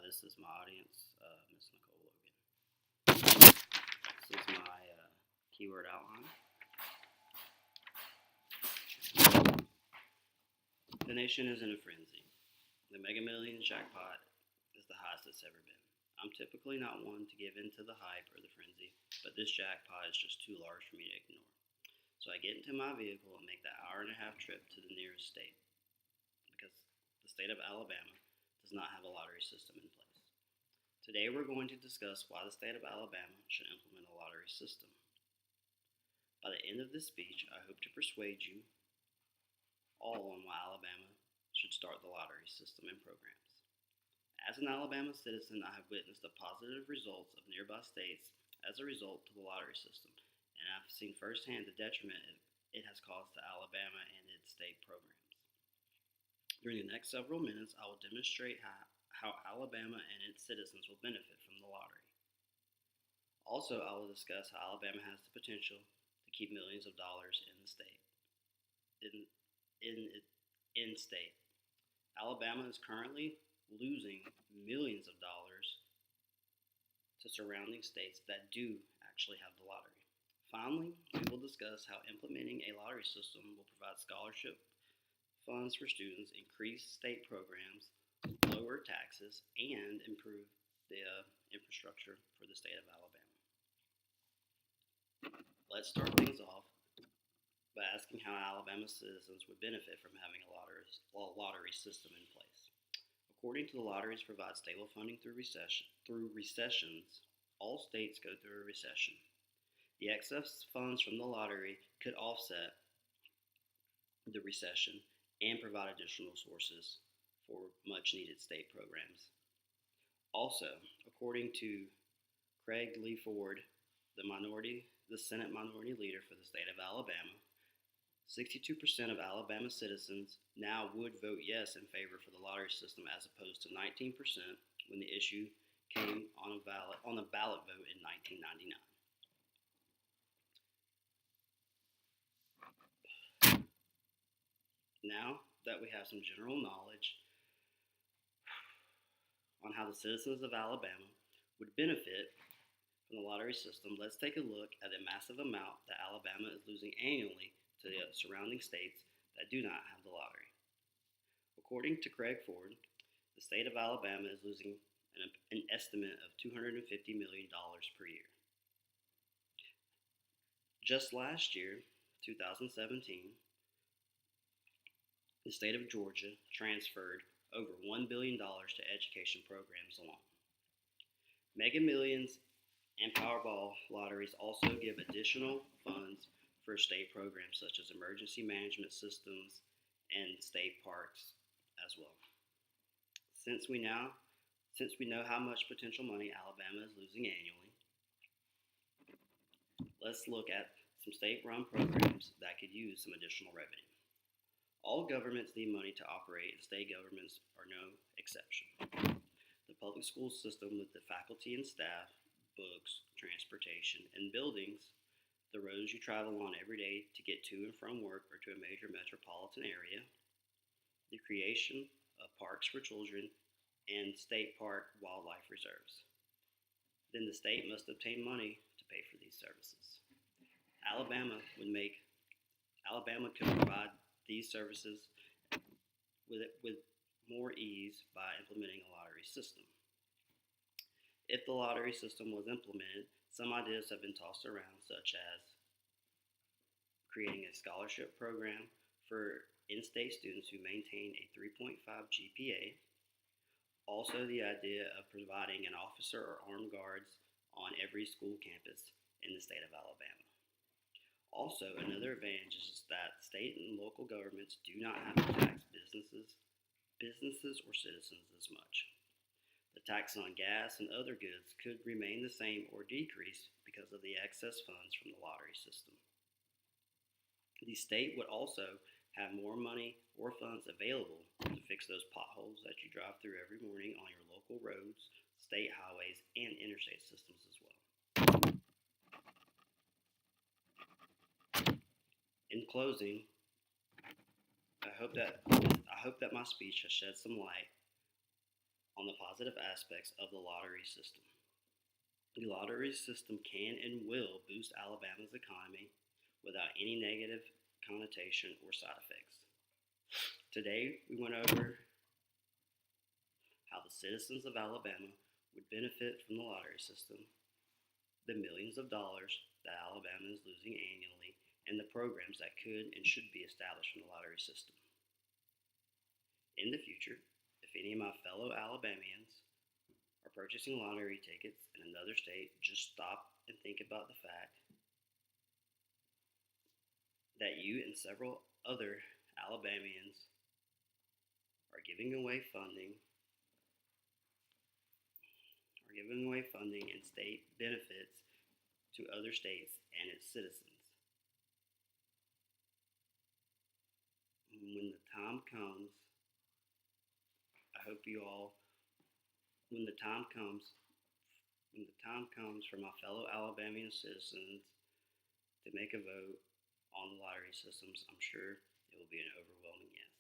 This is my audience, Miss Nicole Logan. This is my keyword outline. The nation is in a frenzy. The Mega Millions jackpot is the highest it's ever been. I'm typically not one to give in to the hype or the frenzy, but this jackpot is just too large for me to ignore. So I get into my vehicle and make the hour-and-a-half trip to the nearest state, because the state of Alabama does not have a lottery system in place. Today we're going to discuss why the state of Alabama should implement a lottery system. By the end of this speech, I hope to persuade you all on why Alabama should start the lottery system and programs. As an Alabama citizen, I have witnessed the positive results of nearby states as a result of the lottery system, and I've seen firsthand the detriment it has caused to Alabama and its state programs. During the next several minutes, I will demonstrate how Alabama and its citizens will benefit from the lottery. Also, I will discuss how Alabama has the potential to keep millions of dollars in the state. In state, Alabama is currently losing millions of dollars to surrounding states that do actually have the lottery. Finally, we will discuss how implementing a lottery system will provide scholarship funds for students, increase state programs, lower taxes, and improve the infrastructure for the state of Alabama. Let's start things off by asking how Alabama citizens would benefit from having a lottery system in place. According to the lotteries provide stable funding through recessions, all states go through a recession. The excess funds from the lottery could offset the recession and provide additional sources for much needed state programs. Also, according to Craig Lee Ford, the Senate Minority Leader for the state of Alabama, 62% of Alabama citizens now would vote yes in favor for the lottery system, as opposed to 19% when the issue came on a ballot vote in 1999. Now that we have some general knowledge on how the citizens of Alabama would benefit from the lottery system, let's take a look at the massive amount that Alabama is losing annually to the surrounding states that do not have the lottery. According to Craig Ford, the state of Alabama is losing an estimate of $250 million per year. Just last year, 2017, the state of Georgia transferred over $1 billion to education programs alone. Mega Millions and Powerball lotteries also give additional funds for state programs such as emergency management systems and state parks as well. Since we know how much potential money Alabama is losing annually, let's look at some state-run programs that could use some additional revenue. All governments need money to operate, and state governments are no exception. The public school system, with the faculty and staff, books, transportation, and buildings, the roads you travel on every day to get to and from work or to a major metropolitan area, the creation of parks for children, and state park wildlife reserves. Then the state must obtain money to pay for these services. Alabama could provide these services with more ease by implementing a lottery system. If the lottery system was implemented, some ideas have been tossed around, such as creating a scholarship program for in-state students who maintain a 3.5 GPA. Also, the idea of providing an officer or armed guards on every school campus in the state of Alabama. Also, another advantage is that state and local governments do not have to tax businesses or citizens as much. The tax on gas and other goods could remain the same or decrease because of the excess funds from the lottery system. The state would also have more money or funds available to fix those potholes that you drive through every morning on your local roads, state highways, and interstate systems as well. In closing, I hope that my speech has shed some light on the positive positive aspects of the lottery system. The lottery system can and will boost Alabama's economy without any negative connotation or side effects. Today, we went over how the citizens of Alabama would benefit from the lottery system, the millions of dollars that Alabama is losing annually, and the programs that could and should be established in the lottery system. In the future, if any of my fellow Alabamians are purchasing lottery tickets in another state, just stop and think about the fact that you and several other Alabamians are giving away funding and state benefits to other states and its citizens. When the time comes, I hope you all, when the time comes for my fellow Alabamian citizens to make a vote on the lottery systems, I'm sure it will be an overwhelming yes.